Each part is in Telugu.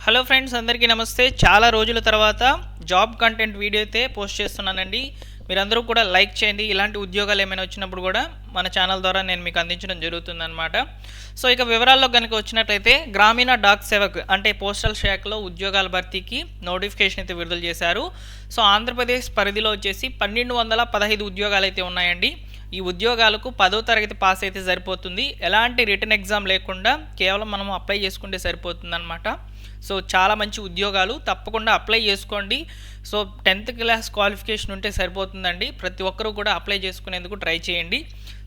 హలో ఫ్రెండ్స్, అందరికీ నమస్తే. చాలా రోజుల తర్వాత జాబ్ కంటెంట్ వీడియో అయితే పోస్ట్ చేస్తున్నానండి. మీరందరూ కూడా లైక్ చేయండి. ఇలాంటి ఉద్యోగాలు ఏమైనా వచ్చినప్పుడు కూడా మన ఛానల్ ద్వారా నేను మీకు అందించడం జరుగుతుందన్నమాట. సో ఇక వివరాల్లో కనుక వచ్చినట్లయితే, గ్రామీణ డాక్ సేవక్ అంటే పోస్టల్ శాఖలో ఉద్యోగాల భర్తీకి నోటిఫికేషన్ అయితే విడుదల చేశారు. సో ఆంధ్రప్రదేశ్ పరిధిలో వచ్చేసి 1215 ఉద్యోగాలు అయితే ఉన్నాయండి. ఈ ఉద్యోగాలకు 10వ తరగతి పాస్ అయితే సరిపోతుంది. ఎలాంటి రిటర్న్ ఎగ్జామ్ లేకుండా కేవలం మనం అప్లై చేసుకుంటే సరిపోతుందన్నమాట. సో చాలా మంచి ఉద్యోగాలు, తప్పకుండా అప్లై చేసుకోండి. సో 10th క్లాస్ క్వాలిఫికేషన్ ఉంటే సరిపోతుందండి. ప్రతి ఒక్కరూ కూడా అప్లై చేసుకునేందుకు ట్రై చేయండి.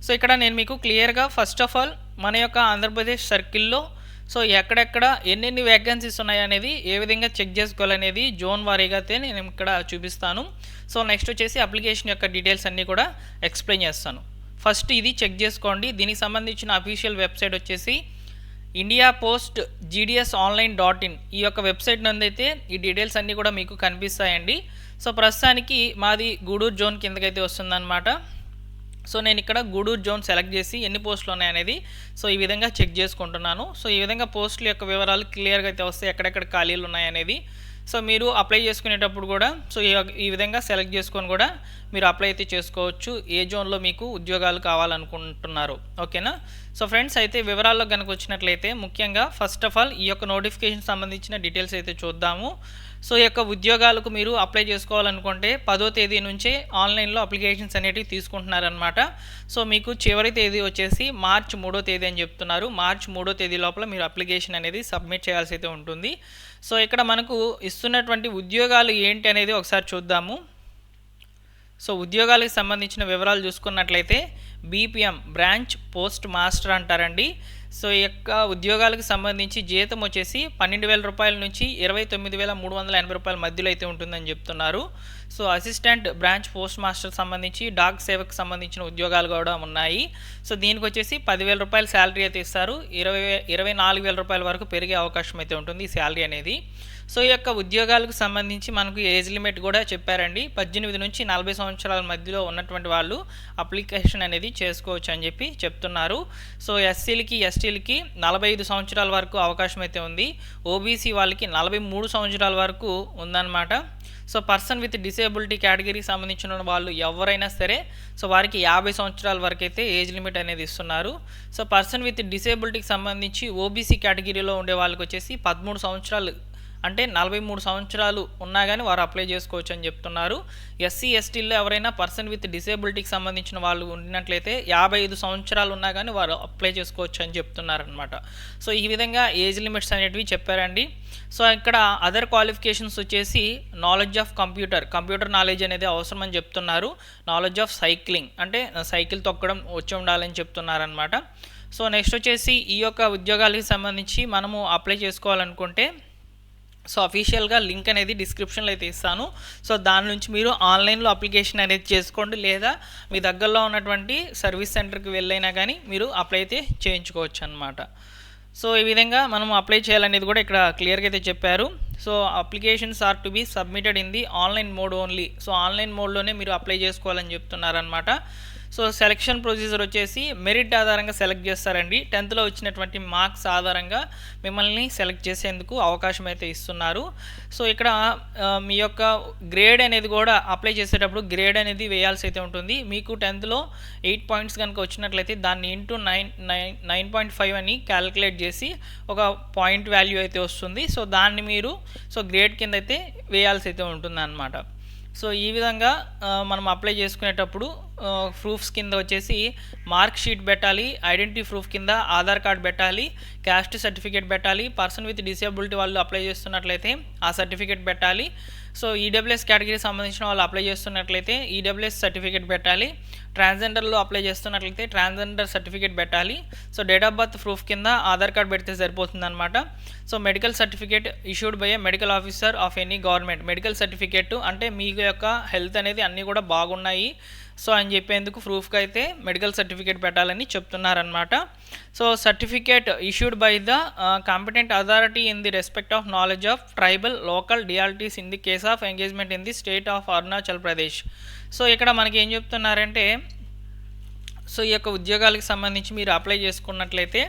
సో ఇక్కడ నేను మీకు క్లియర్గా ఫస్ట్ ఆఫ్ ఆల్ మన యొక్క ఆంధ్రప్రదేశ్ సర్కిల్లో సో ఎక్కడెక్కడ ఎన్నెన్ని వేకెన్సీస్ ఉన్నాయనేది ఏ విధంగా చెక్ చేసుకోవాలనేది జోన్ వారీగా అయితే నేను ఇక్కడ చూపిస్తాను. సో నెక్స్ట్ వచ్చేసి అప్లికేషన్ యొక్క డీటెయిల్స్ అన్నీ కూడా ఎక్స్ప్లెయిన్ చేస్తాను. ఫస్ట్ ఇది చెక్ చేసుకోండి. దీనికి సంబంధించిన అఫీషియల్ వెబ్సైట్ వచ్చేసి India post GDS online .in ఈ యొక్క వెబ్సైట్ నుండి అయితే ఈ డీటెయిల్స్ అన్నీ కూడా మీకు కనిపిస్తాయండి. సో ప్రస్తుతానికి మాది గూడూరు జోన్ కిందకైతే వస్తుందన్నమాట. సో నేను ఇక్కడ గూడూరు జోన్ సెలెక్ట్ చేసి ఎన్ని పోస్టులు ఉన్నాయనేది సో ఈ విధంగా చెక్ చేసుకుంటున్నాను. సో ఈ విధంగా పోస్టుల యొక్క వివరాలు క్లియర్గా అయితే వస్తాయి, ఎక్కడెక్కడ ఖాళీలు ఉన్నాయనేది. సో మీరు అప్లై చేసుకునేటప్పుడు కూడా సో ఈ విధంగా సెలెక్ట్ చేసుకొని కూడా మీరు అప్లై అయితే చేసుకోవచ్చు, ఏ జోన్లో మీకు ఉద్యోగాలు కావాలనుకుంటున్నారు. ఓకేనా? సో ఫ్రెండ్స్, అయితే వివరాల్లో కనుక వచ్చినట్లయితే ముఖ్యంగా ఫస్ట్ ఆఫ్ ఆల్ ఈ యొక్క నోటిఫికేషన్ సంబంధించిన డీటెయిల్స్ అయితే చూద్దాము. సో ఈ యొక్క ఉద్యోగాలకు మీరు అప్లై చేసుకోవాలనుకుంటే 10వ తేదీ నుంచే ఆన్లైన్లో అప్లికేషన్స్ అనేటివి తీసుకుంటున్నారనమాట. సో మీకు చివరి తేదీ వచ్చేసి మార్చి 3వ తేదీ అని చెప్తున్నారు. మార్చి 3వ తేదీ లోపల మీరు అప్లికేషన్ అనేది సబ్మిట్ చేయాల్సి అయితే ఉంటుంది. సో ఇక్కడ మనకు ఇస్తున్నటువంటి ఉద్యోగాలు ఏంటి అనేది ఒకసారి చూద్దాము. సో ఉద్యోగాలకు సంబంధించిన వివరాలు చూసుకున్నట్లయితే బీపీఎం బ్రాంచ్ పోస్ట్ మాస్టర్ అంటారండి. సో ఈ యొక్క ఉద్యోగాలకు సంబంధించి జీతం వచ్చేసి 12,000 రూపాయల నుంచి 29,380 రూపాయల మధ్యలో అయితే ఉంటుందని చెప్తున్నారు. So assistant branch post master సంబంధించి డాక్ సేవకు సంబంధించిన ఉద్యోగాలు కూడా ఉన్నాయి. సో దీనికి వచ్చేసి 10,000 రూపాయల శాలరీ అయితే ఇస్తారు. 24,000 రూపాయల వరకు పెరిగే అవకాశం అయితే ఉంటుంది ఈ శాలరీ అనేది. సో ఈ యొక్క ఉద్యోగాలకు సంబంధించి మనకు ఏజ్ లిమిట్ కూడా చెప్పారండి. 18 నుంచి 40 సంవత్సరాల మధ్యలో ఉన్నటువంటి వాళ్ళు అప్లికేషన్ అనేది చేసుకోవచ్చు అని చెప్పి చెప్తున్నారు. సో ఎస్సీలకి ఎస్టీలకి 45 సంవత్సరాల వరకు అవకాశం అయితే ఉంది. ఓబీసీ వాళ్ళకి 43 సంవత్సరాల వరకు ఉందన్నమాట. సో పర్సన్ విత్ డిసేబిలిటీ కేటగిరీకి సంబంధించిన వాళ్ళు ఎవరైనా సరే సో వారికి 50 సంవత్సరాల వరకు అయితే ఏజ్ లిమిట్ అనేది ఇస్తున్నారు. సో పర్సన్ విత్ డిసేబిలిటీకి సంబంధించి ఓబీసీ కేటగిరీలో ఉండే వాళ్ళకి వచ్చేసి 13 సంవత్సరాలు అంటే 43 సంవత్సరాలు ఉన్నా కానీ వారు అప్లై చేసుకోవచ్చు అని చెప్తున్నారు. ఎస్సీ ఎస్టీల్లో ఎవరైనా పర్సన్ విత్ డిసేబిలిటీకి సంబంధించిన వాళ్ళు ఉన్నట్లయితే 55 సంవత్సరాలు ఉన్నా కానీ వారు అప్లై చేసుకోవచ్చు అని చెప్తున్నారనమాట. సో ఈ విధంగా ఏజ్ లిమిట్స్ అనేటివి చెప్పారండి. సో ఇక్కడ అదర్ క్వాలిఫికేషన్స్ వచ్చేసి నాలెడ్జ్ ఆఫ్ కంప్యూటర్ నాలెడ్జ్ అనేది అవసరం అని చెప్తున్నారు. నాలెడ్జ్ ఆఫ్ సైక్లింగ్ అంటే సైకిల్ తొక్కడం వచ్చి ఉండాలని చెప్తున్నారనమాట. సో నెక్స్ట్ వచ్చేసి ఈ యొక్క ఉద్యోగాలకి సంబంధించి మనము అప్లై చేసుకోవాలనుకుంటే సో అఫీషియల్గా లింక్ అనేది డిస్క్రిప్షన్లో అయితే ఇస్తాను. సో దాని నుంచి మీరు ఆన్లైన్లో అప్లికేషన్ అనేది చేసుకోండి, లేదా మీ దగ్గరలో ఉన్నటువంటి సర్వీస్ సెంటర్కి వెళ్ళైనా కానీ మీరు అప్లై అయితే చేయించుకోవచ్చు అనమాట. సో ఈ విధంగా మనం అప్లై చేయాలనేది కూడా ఇక్కడ క్లియర్గా అయితే చెప్పారు. So applications are to be submitted in the online mode only. So online మోడ్లోనే మీరు అప్లై చేసుకోవాలని చెప్తున్నారనమాట. సో సెలక్షన్ ప్రొసీజర్ వచ్చేసి మెరిట్ ఆధారంగా సెలెక్ట్ చేస్తారండి. 10th వచ్చినటువంటి మార్క్స్ ఆధారంగా మిమ్మల్ని సెలెక్ట్ చేసేందుకు అవకాశం అయితే ఇస్తున్నారు. సో ఇక్కడ మీ యొక్క గ్రేడ్ అనేది కూడా అప్లై చేసేటప్పుడు గ్రేడ్ అనేది వేయాల్సి అయితే ఉంటుంది. మీకు 10th 8 పాయింట్స్ కనుక వచ్చినట్లయితే దాన్ని ఇంటూ 9.5 అని క్యాలిక్యులేట్ చేసి ఒక పాయింట్ వాల్యూ అయితే వస్తుంది. సో దాన్ని మీరు సో గ్రేడ్ కింద అయితే వేయాల్సి అయితే ఉంటుంది అన్నమాట. సో ఈ విధంగా మనం అప్లై చేసుకునేటప్పుడు ప్రూఫ్స్ కింద వచ్చేసి మార్క్ షీట్ పెట్టాలి, ఐడెంటిటీ ప్రూఫ్ కింద ఆధార్ కార్డ్ పెట్టాలి, క్యాస్ట్ సర్టిఫికేట్ పెట్టాలి, పర్సన్ విత్ డిసేబిలిటీ వాళ్ళు అప్లై చేస్తున్నట్లయితే ఆ సర్టిఫికేట్ పెట్టాలి. సో ఈడబ్ల్యూఎస్ కేటగిరీకి సంబంధించిన వాళ్ళు అప్లై చేస్తున్నట్లయితే ఈడబ్ల్యూఎస్ సర్టిఫికేట్ పెట్టాలి, ట్రాన్స్జెండర్లో అప్లై చేస్తున్నట్లయితే ట్రాన్స్జెండర్ సర్టిఫికేట్ పెట్టాలి. So date of birth proof కింద ఆధార్ కార్డ్ పెడితే సరిపోతుంది అనమాట. So medical certificate issued by A medical officer of any government. Medical certificate అంటే మీ యొక్క హెల్త్ అనేది అన్నీ కూడా బాగున్నాయి సో అని చెప్పేందుకు ప్రూఫ్గా అయితే మెడికల్ సర్టిఫికేట్ పెట్టాలని చెప్తున్నారనమాట. So certificate issued by the competent authority in the respect of knowledge of tribal local dialects in the case of engagement in the state of Arunachal Pradesh. సో ఇక్కడ మనకి ఏం చెప్తున్నారంటే సో ఈ యొక్క ఉద్యోగాలకు సంబంధించి మీరు అప్లై చేసుకున్నట్లయితే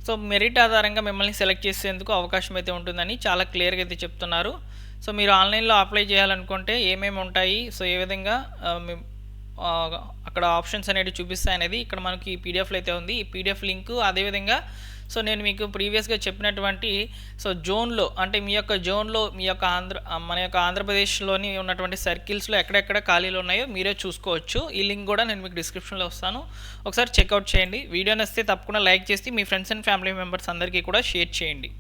సో మెరిట్ ఆధారంగా మిమ్మల్ని సెలెక్ట్ చేసేందుకు అవకాశం అయితే ఉంటుందని చాలా క్లియర్గా అయితే చెప్తున్నారు. సో మీరు ఆన్లైన్లో అప్లై చేయాలనుకుంటే ఏమేమి ఉంటాయి, సో ఏ విధంగా అక్కడ ఆప్షన్స్ అనేవి చూపిస్తాయి అనేది ఇక్కడ మనకి ఈ పీడిఎఫ్లో అయితే ఉంది. ఈ పీడిఎఫ్ లింక్ అదేవిధంగా సో నేను మీకు ప్రీవియస్గా చెప్పినటువంటి సో జోన్లో అంటే మీ యొక్క జోన్లో మీ యొక్క మన యొక్క ఆంధ్రప్రదేశ్లోని ఉన్నటువంటి సర్కిల్స్లో ఎక్కడెక్కడ ఖాళీలు ఉన్నాయో మీరే చూసుకోవచ్చు. ఈ లింక్ కూడా నేను మీకు డిస్క్రిప్షన్లో వస్తాను, ఒకసారి చెక్అవుట్ చేయండి. వీడియో నచ్చితే తప్పకుండా లైక్ చేసి మీ ఫ్రెండ్స్ అండ్ ఫ్యామిలీ మెంబర్స్ అందరికీ కూడా షేర్ చేయండి.